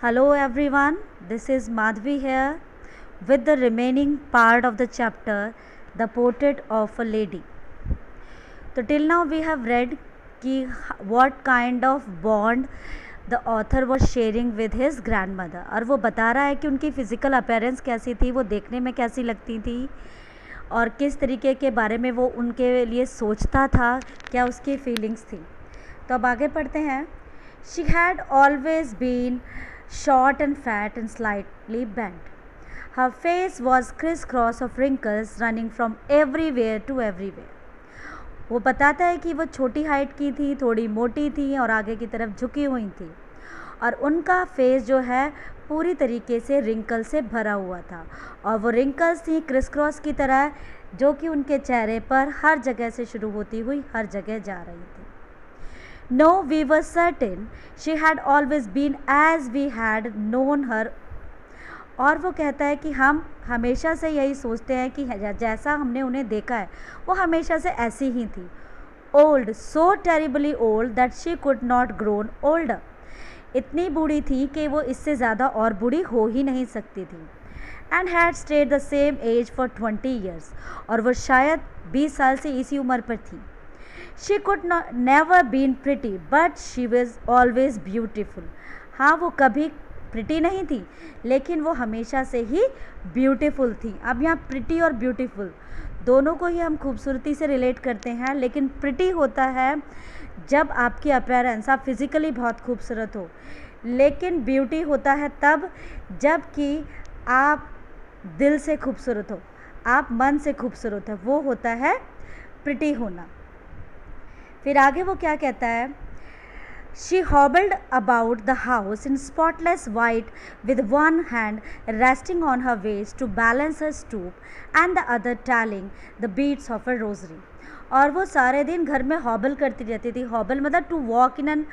Hello everyone, this is Madhvi here with the remaining part of the chapter The Portrait of a Lady. So till now we have read कि what kind of bond the author was sharing with his grandmother, और वो बता रहा है कि उनकी physical appearance कैसी थी, वो देखने में कैसी लगती थी और किस तरीके के बारे में वो उनके लिए सोचता था, क्या उसकी फीलिंग्स थी। तो अब आगे पढ़ते हैं। She had always been short and fat and slightly bent. Her face was crisscross of wrinkles running from everywhere to everywhere. वो बताता है कि वो छोटी हाइट की थी, थोड़ी मोटी थी और आगे की तरफ झुकी हुई थी, और उनका फेस जो है पूरी तरीके से रिंकल से भरा हुआ था, और वो रिंकल्स थी क्रिस क्रॉस की तरह, जो कि उनके चेहरे पर हर जगह से शुरू होती हुई हर जगह जा रही थी। No, we were certain she had always been as we had known her. और वो कहता है कि हम हमेशा से यही सोचते हैं कि जैसा हमने उन्हें देखा है वो हमेशा से ऐसी ही थी। Old, so terribly old that she could not grown older. इतनी बूढ़ी थी कि वो इससे ज़्यादा और बूढ़ी हो ही नहीं सकती थी। And had stayed the same age for 20 years. और वो शायद 20 साल से इसी उम्र पर थी। She could not never been pretty, but she was always beautiful. हाँ, वो कभी प्रिटी नहीं थी, लेकिन वो हमेशा से ही ब्यूटीफुल थी। अब यहाँ प्रिटी और ब्यूटीफुल दोनों को ही हम खूबसूरती से रिलेट करते हैं, लेकिन प्रिटी होता है जब आपकी अपीयरेंस, आप फिज़िकली बहुत खूबसूरत हो, लेकिन ब्यूटी होता है तब जब कि आप दिल से खूबसूरत हो, आप मन से खूबसूरत हो, वो होता है प्रिटी होना। फिर आगे वो क्या कहता है। She hobbled about the house in spotless white with one hand resting on her waist to balance her stoop and the other tallying the beads of her rosary. और वो सारे दिन घर में हॉबल करती रहती थी। हॉबल मतलब to walk in an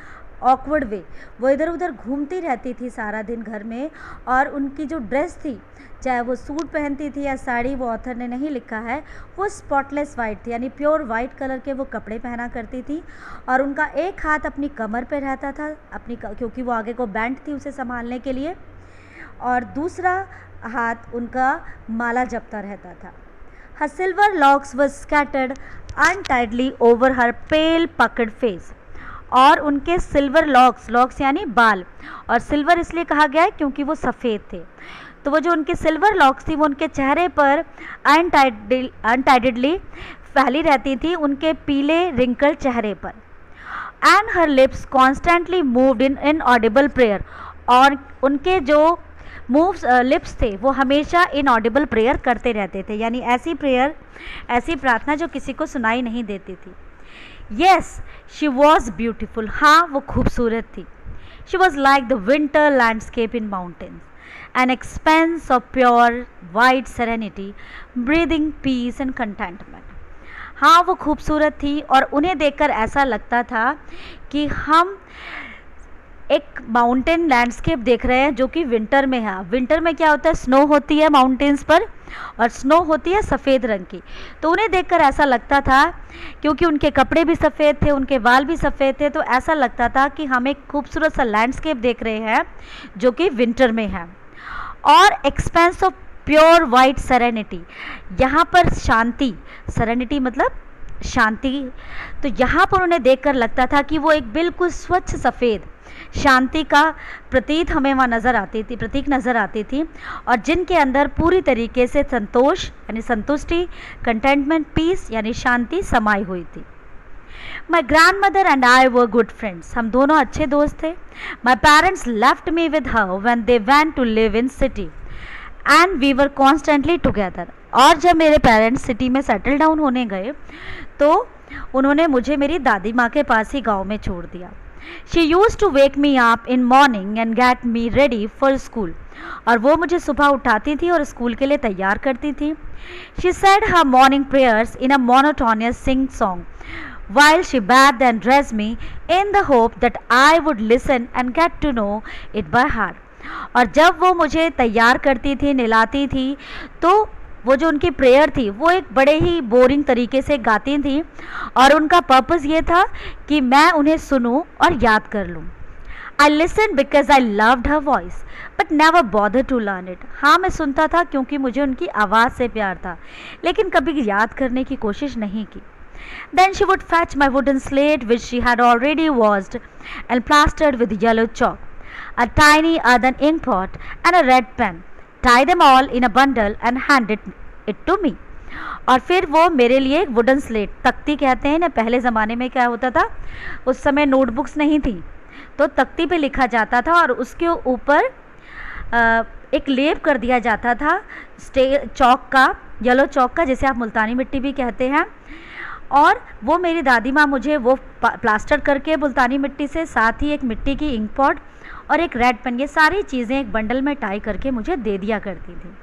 awkward way, वो इधर उधर घूमती रहती थी सारा दिन घर में, और उनकी जो ड्रेस थी, चाहे वो सूट पहनती थी या साड़ी, वो ऑथर ने नहीं लिखा है, वो स्पॉटलेस वाइट थी, यानी प्योर वाइट कलर के वो कपड़े पहना करती थी, और उनका एक हाथ अपनी कमर पे रहता था क्योंकि वो आगे को बैंड थी उसे संभालने के लिए, और दूसरा हाथ उनका माला जपता रहता था। Her silver locks were scattered untidily over her pale puckered face. और उनके सिल्वर लॉक्स यानी बाल, और सिल्वर इसलिए कहा गया है क्योंकि वो सफ़ेद थे, तो वो जो उनके सिल्वर लॉक्स थी वो उनके चेहरे पर अनटाइडेडली फैली रहती थी, उनके पीले रिंकल चेहरे पर। And her lips constantly moved in inaudible prayer, और उनके जो मूव्स लिप्स थे वो हमेशा इनऑडिबल प्रेयर करते रहते थे, यानी ऐसी प्रेयर, ऐसी प्रार्थना जो किसी को सुनाई नहीं देती थी। Yes, she was beautiful. हाँ, वो खूबसूरत थी। She was like the winter landscape in mountains, an expanse of pure white serenity, breathing peace and contentment. हाँ, वो खूबसूरत थी और उन्हें देखकर ऐसा लगता था कि हम एक माउंटेन लैंडस्केप देख रहे हैं जो कि विंटर में है। विंटर में क्या होता है, स्नो होती है माउंटेन्स पर, और स्नो होती है सफ़ेद रंग की, तो उन्हें देखकर ऐसा लगता था, क्योंकि उनके कपड़े भी सफ़ेद थे, उनके बाल भी सफ़ेद थे, तो ऐसा लगता था कि हम एक खूबसूरत सा लैंडस्केप देख रहे हैं जो कि विंटर में है। और expense of pure white serenity, यहाँ पर शांति, सेरेनिटी मतलब शांति, तो यहाँ पर उन्हें देखकर लगता था कि वो एक बिल्कुल स्वच्छ सफ़ेद शांति का प्रतीक हमें वहाँ प्रतीक नज़र आती थी, और जिनके अंदर पूरी तरीके से संतोष यानी संतुष्टि, कंटेंटमेंट, पीस यानी शांति समाई हुई थी। My grandmother and I were good friends, हम दोनों अच्छे दोस्त थे। My parents left me with her when they went to live in city and we were constantly together, और जब मेरे पेरेंट्स सिटी में सेटल डाउन होने गए तो उन्होंने मुझे मेरी दादी माँ के पास ही गाँव में छोड़ दिया। She used to wake me up in morning and get me ready for school. और वो मुझे सुबह उठाती थी और स्कूल के लिए तैयार करती थी। She said her morning prayers in a monotonous sing song while she bathed and dressed me in the hope that I would listen and get to know it by heart. और जब वो मुझे तैयार करती थी, नहलाती थी, तो वो जो उनकी प्रेयर थी वो एक बड़े ही बोरिंग तरीके से गाती थी, और उनका पर्पस ये था कि मैं उन्हें सुनूं और याद कर लूं। I listened because I loved her voice, but never bothered to learn it. हाँ, मैं सुनता था क्योंकि मुझे उनकी आवाज़ से प्यार था, लेकिन कभी याद करने की कोशिश नहीं की. Then she would fetch my wooden slate, which she had already washed and plastered with yellow chalk, a tiny earthen ink pot, and a red pen, tie them all in a bundle and hand it to me. और फिर वो मेरे लिए एक wooden slate, तख्ती कहते हैं ना, पहले ज़माने में क्या होता था, उस समय नोटबुक्स नहीं थी, तो तख्ती पे लिखा जाता था और उसके ऊपर एक लेप कर दिया जाता था चौक का, येलो चौक का, जिसे आप मुल्तानी मिट्टी भी कहते हैं. और वो मेरी दादी माँ मुझे वो प्लास्टर करके मुल्तानी मिट्टी से, साथ ही एक मिट्टी की इंक पॉट और एक रेड पेन, ये सारी चीज़ें एक बंडल में टाई करके मुझे दे दिया करती थी.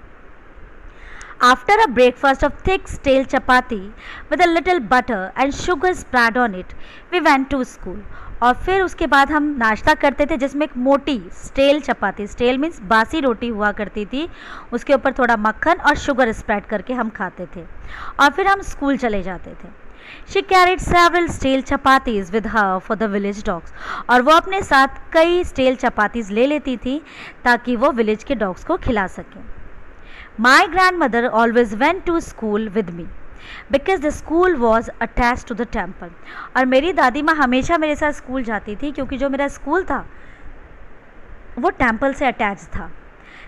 After a breakfast of thick stale chapati with a little butter and sugar spread on it, we went to school. और फिर उसके बाद हम नाश्ता करते थे जिसमें एक मोटी स्टेल चपाती, स्टेल मीन्स बासी रोटी हुआ करती थी, उसके ऊपर थोड़ा मक्खन और शुगर स्प्रेड करके हम खाते थे और फिर हम स्कूल चले जाते थे. She carried several stale chapatis with her for the village dogs. और वो अपने साथ कई स्टेल चपातीज ले लेती थी ताकि वो विलेज के डॉग्स को खिला सकें. My grandmother always went to school with me because the school was attached to the temple. और मेरी दादी माँ हमेशा मेरे साथ स्कूल जाती थी क्योंकि जो मेरा स्कूल था वो टेम्पल से अटैच था.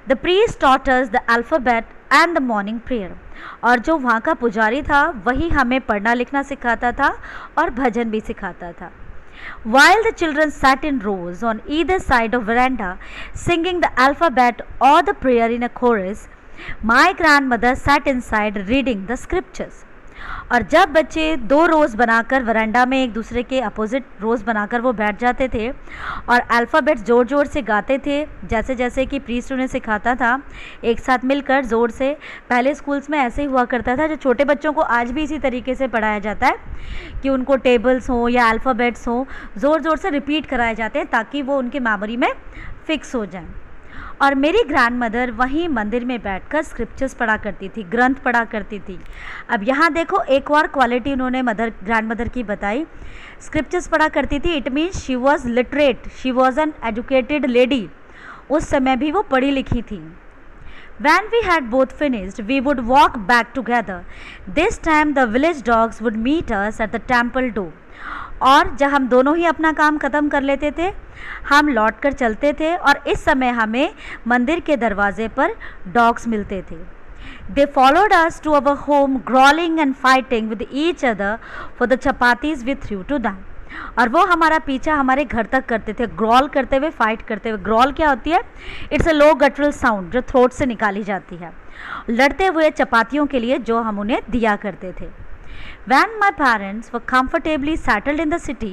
The priest taught us the alphabet and the morning prayer. और जो वहाँ का पुजारी था वही हमें पढ़ना लिखना सिखाता था और भजन भी सिखाता था. While the children sat in rows on either side of veranda singing the alphabet or the prayer in a chorus, My grandmother sat inside reading the scriptures. और जब बच्चे दो रोज़ बनाकर वरांडा में एक दूसरे के अपोजिट रोज़ बनाकर वो बैठ जाते थे और अल्फ़ाबेट्स ज़ोर ज़ोर से गाते थे, जैसे जैसे कि प्रीस्ट उन्हें सिखाता था, एक साथ मिलकर ज़ोर से. पहले स्कूल्स में ऐसे ही हुआ करता था, जो छोटे बच्चों को आज भी इसी तरीके से पढ़ाया जाता है कि उनको टेबल्स हों या अल्फ़ाबेट्स हों, ज़ोर ज़ोर से रिपीट कराए जाते हैं ताकि वो उनके मेमोरी में फ़िक्स हो जाएं. और मेरी ग्रैंडमदर वहीं मंदिर में बैठकर स्क्रिप्चर्स पढ़ा करती थी, ग्रंथ पढ़ा करती थी. अब यहाँ देखो एक और क्वालिटी उन्होंने ग्रैंडमदर की बताई. स्क्रिप्चर्स पढ़ा करती थी, it means she was literate, she was an educated lady. उस समय भी वो पढ़ी लिखी थी. When we had both finished, we would walk back together. This time the village dogs would meet us at the temple door. और जब हम दोनों ही अपना काम ख़त्म कर लेते थे, हम लौट कर चलते थे और इस समय हमें मंदिर के दरवाजे पर डॉग्स मिलते थे. They followed us to our home, growling and fighting with each other for the chapatis we threw to them. और वो हमारा पीछा हमारे घर तक करते थे, ग्रॉल करते हुए, फाइट करते हुए. ग्रॉल क्या होती है? इट्स अ लो गटरल साउंड जो थ्रोट से निकाली जाती है, लड़ते हुए चपातियों के लिए जो हम उन्हें दिया करते थे. When my parents were comfortably settled in the city,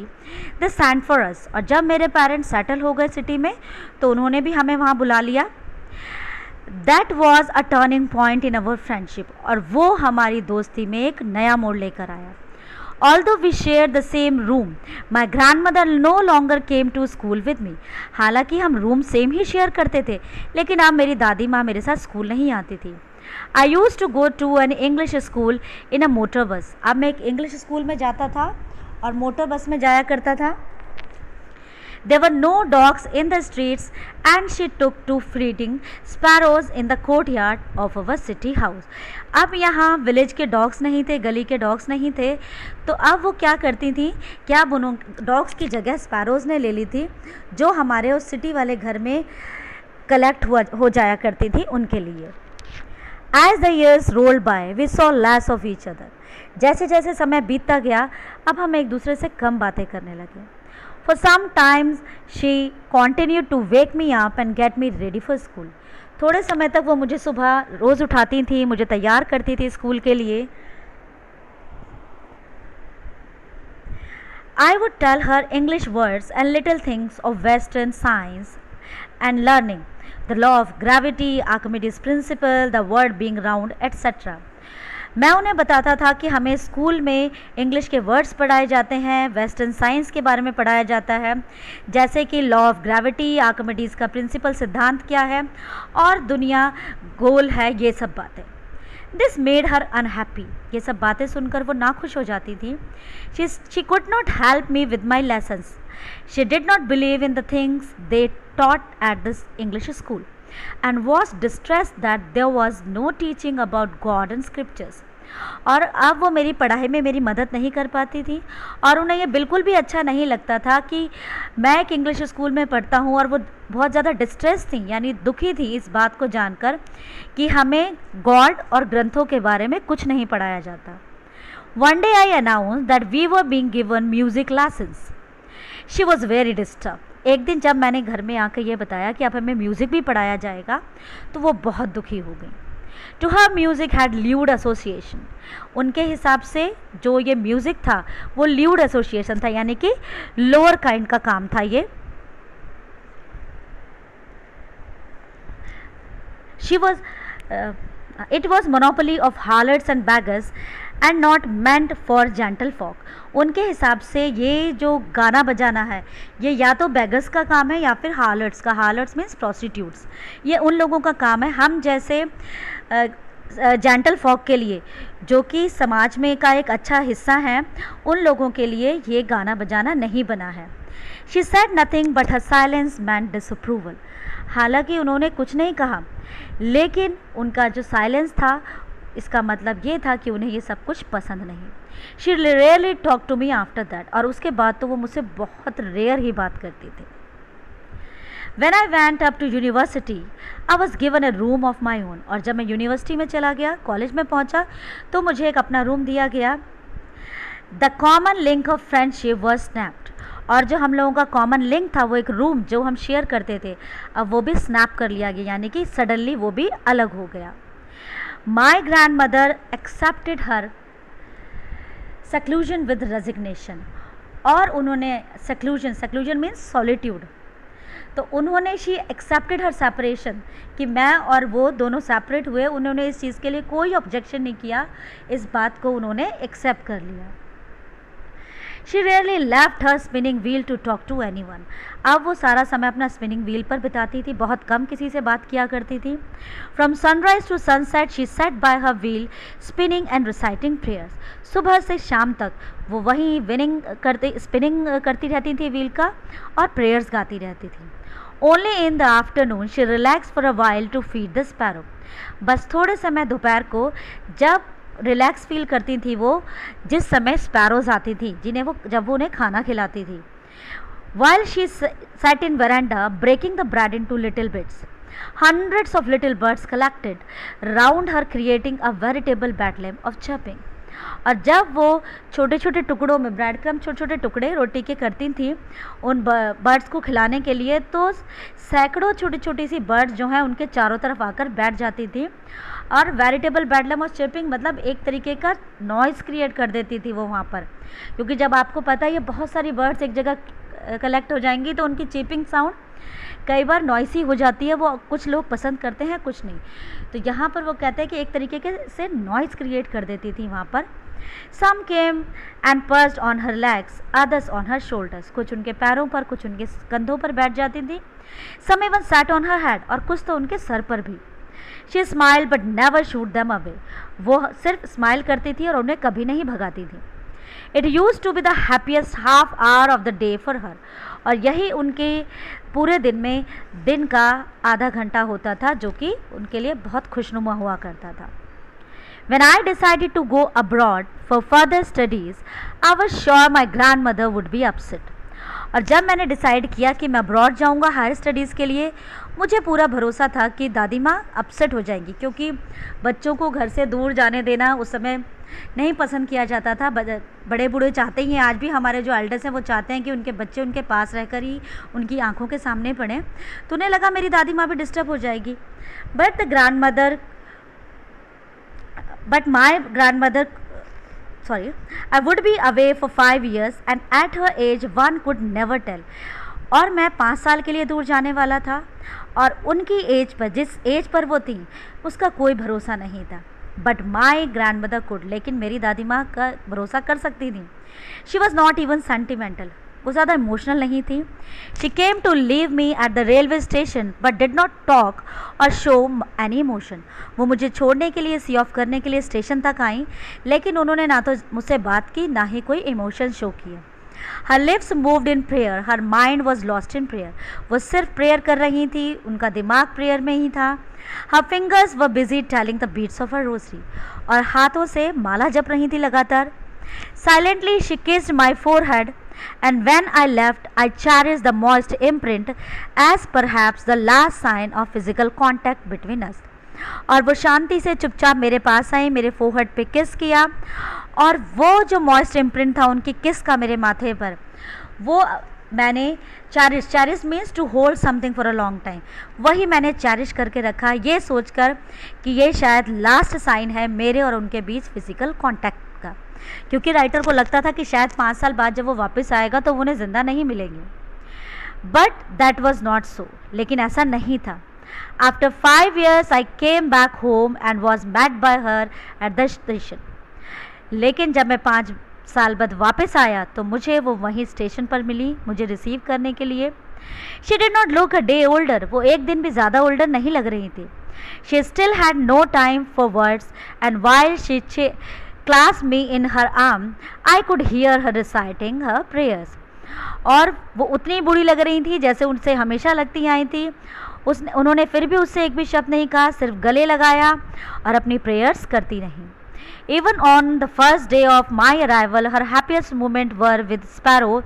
they sent for us. और जब मेरे पेरेंट्स सेटल हो गए सिटी में तो उन्होंने भी हमें वहाँ बुला लिया. That was a turning point in our friendship. और वो हमारी दोस्ती में एक नया मोड़ लेकर आया. Although we shared the same room, my grandmother no longer came to school with me. हालांकि हम रूम सेम ही शेयर करते थे, लेकिन अब मेरी दादी माँ मेरे साथ स्कूल नहीं आती थी. I used to go to an English school in a motor bus. अब मैं एक इंग्लिश स्कूल में जाता था और मोटर बस में जाया करता था. There were no dogs in the streets and she took to feeding sparrows in the courtyard of our city house. अब यहाँ विलेज के डॉग्स नहीं थे, गली के डॉग्स नहीं थे, तो अब वो क्या करती थी, क्या उन डॉग्स की जगह स्पैरोज़ ने ले ली थी जो हमारे उस सिटी वाले घर में कलेक्ट हो जाया करती थी उनके लिए. As the years rolled by, we saw less of each other. जैसे जैसे समय बीतता गया, अब हम एक दूसरे से कम बातें करने लगे. For some times, she continued to wake me up and get me ready for school. थोड़े समय तक वो मुझे सुबह रोज़ उठाती थी, मुझे तैयार करती थी स्कूल के लिए. I would tell her English words and little things of Western science and learning. The law of gravity, Archimedes principle, the world being round, etc. मैं उन्हें बताता था कि हमें स्कूल में इंग्लिश के वर्ड्स पढ़ाए जाते हैं, वेस्टर्न साइंस के बारे में पढ़ाया जाता है, जैसे कि लॉ ऑफ ग्रेविटी, आर्किमिडीज का प्रिंसिपल सिद्धांत क्या है और दुनिया गोल है, ये सब बातें. दिस मेड हर अनहैप्पी, ये सब बातें सुनकर वो नाखुश हो जाती थी. She could not help me with my lessons. She did not believe in the things they taught at this English school and was distressed that there was no teaching about God and scriptures. और अब वो मेरी पढ़ाई में मेरी मदद नहीं कर पाती थी और उन्हें ये बिल्कुल भी अच्छा नहीं लगता था कि मैं एक इंग्लिश स्कूल में पढ़ता हूँ. और वो बहुत ज़्यादा डिस्ट्रेस थी, यानी दुखी थी इस बात को जानकर कि हमें गॉड और ग्रंथों के बारे में कुछ नहीं पढ़ाया जाता. One day I announce that we were being given music lessons. She was very disturb. एक दिन जब मैंने घर में आकर ये बताया कि अब हमें म्यूज़िक भी पढ़ाया जाएगा तो वो बहुत दुखी हो गई. To her music had lewd association. उनके हिसाब से जो ये म्यूज़िक था वो ल्यूड एसोसिएशन था, यानी कि लोअर काइंड का काम था ये. She was it was monopoly of harlots and beggars and not meant for gentle folk. उनके हिसाब से ये जो गाना बजाना है ये या तो बेगर्स का काम है या फिर हार्लट्स का. हार्लट्स मीन्स प्रोस्टिट्यूट्स. ये उन लोगों का काम है. हम जैसे जेंटल फॉक के लिए, जो कि समाज में का एक अच्छा हिस्सा है, उन लोगों के लिए ये गाना बजाना नहीं बना है. She said nothing but her silence meant disapproval. हालांकि उन्होंने कुछ नहीं कहा, लेकिन उनका जो साइलेंस था इसका मतलब ये था कि उन्हें ये सब कुछ पसंद नहीं. She rarely talk to me after that. और उसके बाद तो वो मुझसे बहुत रेयर ही बात करती थी. When I went up to university, I was given a room of my own. और जब मैं यूनिवर्सिटी में चला गया, कॉलेज में पहुंचा, तो मुझे एक अपना रूम दिया गया. The common link of friendship was snapped. और जो हम लोगों का कॉमन लिंक था, वो एक रूम जो हम शेयर करते थे, अब वो भी स्नैप कर लिया गया, यानी कि सडनली वो भी अलग हो गया. My grandmother accepted her seclusion with resignation. और उन्होंने seclusion means solitude. तो उन्होंने शी एक्सेप्टेड हर सेपरेशन, कि मैं और वो दोनों सेपरेट हुए. उन्होंने इस चीज़ के लिए कोई ऑब्जेक्शन नहीं किया, इस बात को उन्होंने एक्सेप्ट कर लिया. She rarely left her spinning wheel to talk to anyone. अब वो सारा समय अपना स्पिनिंग व्हील पर बिताती थी, बहुत कम किसी से बात किया करती थी. From sunrise to sunset she set by her wheel spinning and reciting prayers. सुबह से शाम तक वो वहीं स्पिनिंग करती रहती थी व्हील का, और प्रेयर्स गाती रहती थी. Only in the afternoon she relax for a while to feed the sparrow. बस थोड़े समय दोपहर को जब रिलैक्स फील करती थी वो, जिस समय स्पैरोज आती थी जब वो उन्हें खाना खिलाती थी. While she sat in veranda breaking the bread into little bits. Hundreds of little birds collected round her creating a veritable bedlam of chirping. और जब वो छोटे छोटे टुकड़ों में ब्रेड क्रम छोटे छोटे टुकड़े रोटी के करती थी उन बर्ड्स को खिलाने के लिए, तो सैकड़ों छोटी छोटी सी बर्ड्स जो हैं उनके चारों तरफ आकर बैठ जाती थी. और वेरिटेबल बेडलम और चिपिंग मतलब एक तरीके का नॉइज़ क्रिएट कर देती थी वो वहाँ पर, क्योंकि जब आपको पता है ये बहुत सारी बर्ड्स एक जगह कलेक्ट हो जाएंगी तो उनकी चिपिंग साउंड कई बार नॉइसी हो जाती है. वो कुछ लोग पसंद करते हैं, कुछ नहीं. तो यहाँ पर वो कहते हैं कि एक तरीके के से नॉइज़ क्रिएट कर देती थी वहाँ पर. Some came and perched on her legs, others on her shoulders. कुछ उनके पैरों पर, कुछ उनके कंधों पर बैठ जाती थी. Some even sat on her head, और कुछ तो उनके सर पर भी. She smiled but never shooed them away. वो सिर्फ स्माइल करती थी और उन्हें कभी नहीं भगाती थी. It used to be the happiest half hour of the day for her. और यही उनके पूरे दिन में दिन का आधा घंटा होता था जो कि उनके लिए बहुत खुशनुमा हुआ करता था. When I decided to go abroad for further studies, I was sure my grandmother would be upset. और जब मैंने डिसाइड किया कि मैं अब्रॉड जाऊंगा हायर स्टडीज़ के लिए, मुझे पूरा भरोसा था कि दादी माँ अपसेट हो जाएंगी, क्योंकि बच्चों को घर से दूर जाने देना उस समय नहीं पसंद किया जाता था. बड़े बूढ़े चाहते ही हैं, आज भी हमारे जो एल्डर्स हैं वो चाहते हैं कि उनके बच्चे उनके पास रहकर ही उनकी आंखों के सामने पड़े. तो उन्हें लगा मेरी दादी माँ भी डिस्टर्ब हो जाएगी. But my grandmother, I would be away for 5 years and at her age one could never tell. और मैं 5 साल के लिए दूर जाने वाला था और उनकी एज पर, जिस एज पर वो थी, उसका कोई भरोसा नहीं था. But my grandmother could, लेकिन मेरी दादी माँ का भरोसा कर सकती थी. She was not even sentimental. वो ज़्यादा इमोशनल नहीं थी. She came to leave me at the railway station but did not talk or show any emotion. वो मुझे छोड़ने के लिए, सी ऑफ करने के लिए स्टेशन तक आई, लेकिन उन्होंने ना तो मुझसे बात की ना ही कोई इमोशन शो किया. हर lips moved in prayer, her mind was lost in prayer. वो सिर्फ प्रेयर कर रही थी, उनका दिमाग प्रेयर में ही था. Her fingers were busy telling the beads of her rosary, और हाथों से माला जप रही थी लगातार. Silently she kissed my forehead, and when I left, I cherished the moist imprint as perhaps the last sign of physical contact between us. और वो शांति से चुपचाप मेरे पास आई, मेरे फोरहेड पे किस किया, और वो जो मॉइस्ट इम्प्रिंट था उनकी किस का मेरे माथे पर, वो मैंने cherish means to hold something for a long time, वही मैंने चैरिश करके रखा, ये सोचकर कि ये शायद लास्ट साइन है मेरे और उनके बीच फिजिकल कॉन्टैक्ट का. क्योंकि राइटर को लगता था कि शायद 5 साल बाद जब वो वापस आएगा तो वो उन्हें ज़िंदा नहीं मिलेंगे. But that was not so. लेकिन ऐसा नहीं था. After 5 years I came back home and was met by her at the station. लेकिन जब मैं 5 साल बाद वापस आया तो मुझे वो वहीं स्टेशन पर मिली, मुझे रिसीव करने के लिए. She did not look a day older. वो एक दिन भी ज़्यादा ओल्डर नहीं लग रही थी. She still had no time for words, and while she clasped me in her arm, I could hear her reciting her prayers. और वो उतनी बुरी लग रही थी जैसे उनसे हमेशा लगती आई थी. उन्होंने फिर भी उससे एक भी शब्द नहीं कहा, सिर्फ गले लगाया और अपनी प्रेयर्स करती रही. Even on the first day of my arrival, her happiest moments were with Sparrow,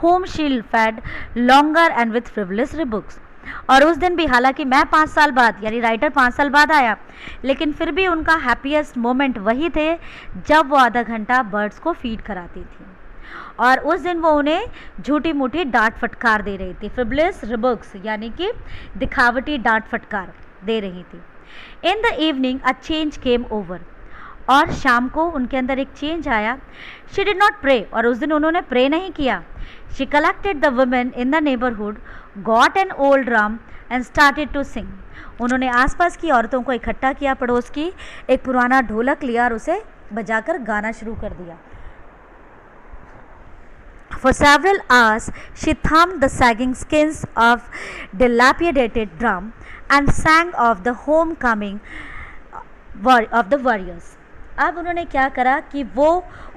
whom she fed longer and with frivolous rebukes. और उस दिन भी, हालांकि मैं 5 साल बाद, यानी राइटर 5 साल बाद आया, लेकिन फिर भी उनका हैप्पीएस्ट मोमेंट वही थे जब वो आधा घंटा बर्ड्स को फीड कराती थी. और उस दिन वो उन्हें झूठी मूठी डांट फटकार दे रही थी. फ्रिवलेस रिबुक्स यानी कि दिखावटी डांट फटकार दे रही थी. In the evening a change came over. और शाम को उनके अंदर एक चेंज आया. She did not pray. और उस दिन उन्होंने प्रे नहीं किया. She collected the women in the neighbourhood, got an old drum and started to sing. उन्होंने आसपास की औरतों को इकट्ठा किया, पड़ोस की, एक पुराना ढोलक लिया और उसे बजाकर गाना शुरू कर दिया. For several hours she thumbed the sagging skins of dilapidated drum and sang of the homecoming of the warriors. अब उन्होंने क्या करा कि वो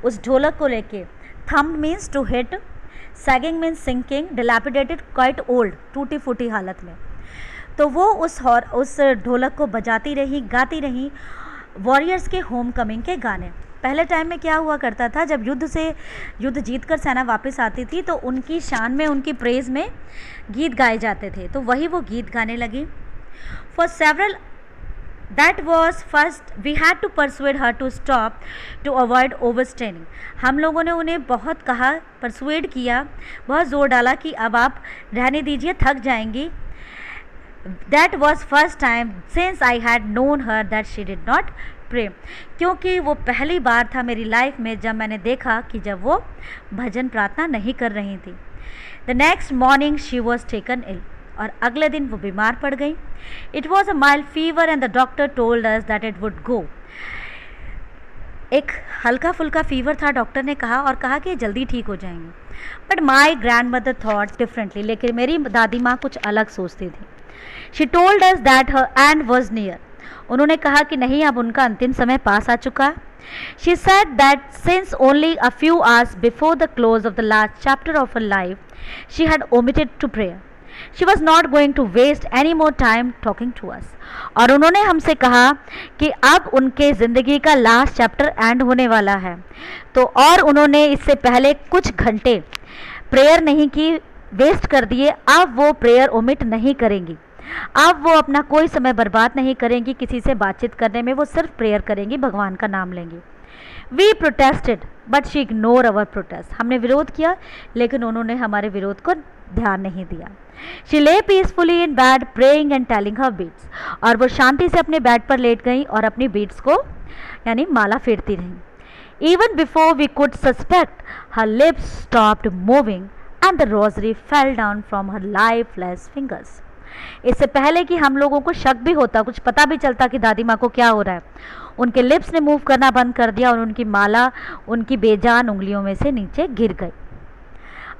उस ढोलक को लेके, thumb means to hit, sagging means sinking, dilapidated quite old, टूटी फूटी हालत में, तो वो उस ढोलक को बजाती रही, गाती रही वॉरियर्स के होम कमिंग के गाने. पहले टाइम में क्या हुआ करता था, जब युद्ध जीत कर सेना वापस आती थी तो उनकी शान में, उनकी प्रेज में गीत गाए जाते थे, तो वही वो गीत गाने लगी. For several That was first we had to persuade her to stop to avoid overstraining. हम लोगों ने उन्हें बहुत कहा, परसुएड किया, बहुत ज़ोर डाला कि अब आप रहने दीजिए, थक जाएंगी. That was first time since I had known her that she did not pray. क्योंकि वो पहली बार था मेरी लाइफ में जब मैंने देखा कि जब वो भजन प्रार्थना नहीं कर रही थी. The next morning she was taken ill. और अगले दिन वो बीमार पड़ गई. It was a mild fever and the doctor told us that it would go. एक हल्का फुल्का फीवर था, डॉक्टर ने कहा, और कहा कि जल्दी ठीक हो जाएंगे. But my grand mother thought differently. लेकिन मेरी दादी माँ कुछ अलग सोचती थी. She told us that her and was near. उन्होंने कहा कि नहीं, अब उनका अंतिम समय पास आ चुका. She said that since only a few hours before the close of the last chapter of her life she had omitted to prayer. She was not going to waste any more time talking to us. और उन्होंने हमसे कहा कि अब उनके ज़िंदगी का last chapter and होने वाला है, तो और उन्होंने इससे पहले कुछ घंटे प्रेयर नहीं की, वेस्ट कर दिए. अब वो प्रेयर ओमिट नहीं करेंगी. अब वो अपना कोई समय बर्बाद नहीं करेंगी किसी से बातचीत करने में, वो सिर्फ प्रेयर करेंगी, भगवान का नाम लेंगी. We protested but she ignore our protest. हमने विरोध किया लेकिन उन्होंने हमारे विरोध को ध्यान नहीं दिया. She lay peacefully in bed praying and telling her beads. और वो शांति से अपने बेड पर लेट गई और अपनी बीट्स को यानी माला फेरती रही. Even before we could suspect her lips stopped moving and the rosary fell down from her lifeless fingers. इससे पहले कि हम लोगों को शक भी होता, कुछ पता भी चलता कि दादी माँ को क्या हो रहा है, उनके लिप्स ने मूव करना बंद कर दिया और उनकी माला उनकी बेजान उंगलियों में से नीचे गिर गई.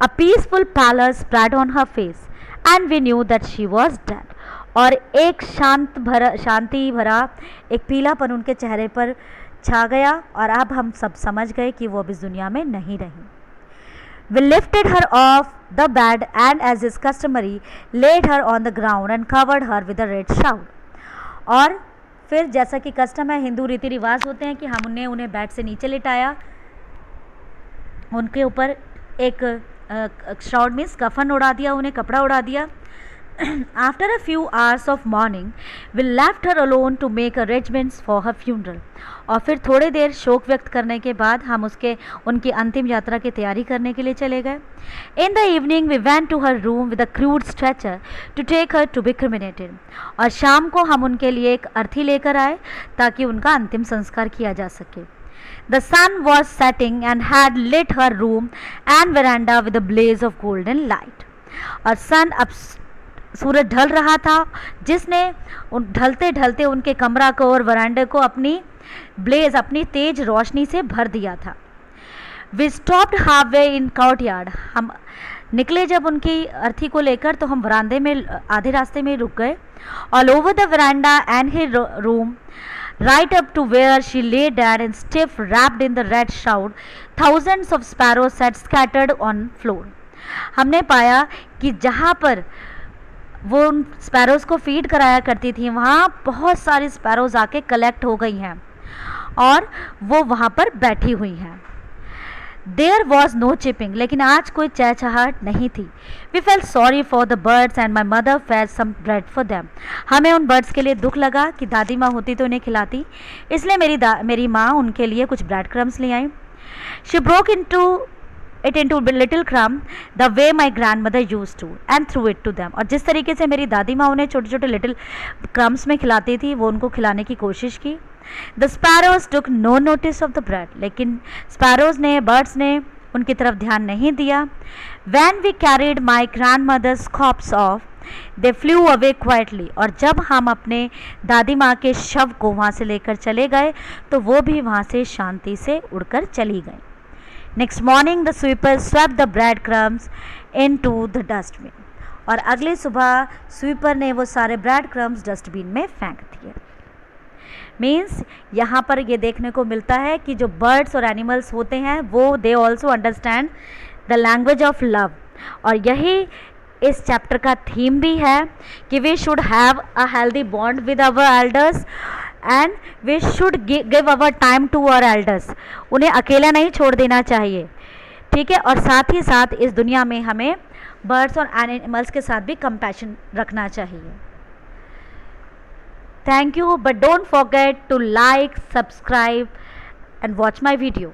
A peaceful pallor spread on her face, and we knew that she was dead. और एक शांति भरा एक पीलापन उनके चेहरे पर छा गया और अब हम सब समझ गए कि वो अब इस दुनिया में नहीं रही. We lifted her off the bed and, as is customary, laid her on the ground and covered her with a red shawl. और फिर जैसा कि कस्टम है, हिंदू रीति रिवाज होते हैं कि हमने उन्हें बेड से नीचे लिटाया, उनके ऊपर एक श्राउड मीन्स कफन उड़ा दिया, उन्हें कपड़ा उड़ा दिया. After a few hours of mourning, we left her alone to make arrangements for her funeral. और फिर थोड़ी देर शोक व्यक्त करने के बाद हम उनकी अंतिम यात्रा की तैयारी करने के लिए चले गए. In the evening, we went to her room with a crude stretcher to take her to be cremated. और शाम को हम उनके लिए एक अर्थी लेकर आए ताकि उनका अंतिम संस्कार किया जा सके. The sun was setting and had lit her room and veranda with a blaze of golden light. और अब सूरज ढल रहा था, जिसने ढलते ढलते उनके कमरा को और वरांडे को अपनी तेज रोशनी से भर दिया था. We stopped halfway in courtyard. हम निकले जब उनकी अर्थी को लेकर तो हम वरांदे में आधे रास्ते में रुक गए. All over the veranda and her room, right up to where she lay dead and stiff wrapped in the red shroud, thousands of sparrows had scattered on floor. हमने पाया कि जहाँ पर वो उन स्पैरोज़ को फीड कराया करती थी वहाँ बहुत सारी स्पैरोज़ आके कलेक्ट हो गई हैं और वो वहाँ पर बैठी हुई हैं. देयर वॉज नो चिपिंग, लेकिन आज कोई चहचहाहट नहीं थी. We felt sorry for the birds and my mother fed some bread for them. हमें उन बर्ड्स के लिए दुख लगा कि दादी माँ होती तो उन्हें खिलाती, इसलिए मेरी माँ उनके लिए कुछ ब्रेड क्रम्स ले आई. She broke into little crumb the way my grandmother used to and threw it to them. और जिस तरीके से मेरी दादी माँ उन्हें छोटे छोटे लिटिल क्रम्स में खिलाती थी वो उनको खिलाने की कोशिश की. The sparrows took no notice of the bread. लेकिन बर्ड्स ने उनकी तरफ ध्यान नहीं दिया. When we carried my grandmother's corpse off, they flew away quietly. और जब हम अपने दादी माँ के शव को वहाँ से लेकर चले गए तो वो भी वहाँ से शांति से उड़कर चली गई. Next morning, the sweepers swept the breadcrumbs into the dustbin. और अगली सुबह स्वीपर ने वो सारे ब्रेड क्रम्स डस्टबिन में फेंक दिए. मीन्स यहाँ पर ये देखने को मिलता है कि जो बर्ड्स और एनिमल्स होते हैं वो they also understand the language of love. और यही इस चैप्टर का थीम भी है कि we should have a healthy bond with our elders and we should give our time to our elders. उन्हें अकेला नहीं छोड़ देना चाहिए, ठीक है. और साथ ही साथ इस दुनिया में हमें बर्ड्स और एनिमल्स के साथ भी कंपैशन रखना चाहिए. Thank you, but don't forget to like, subscribe and watch my video.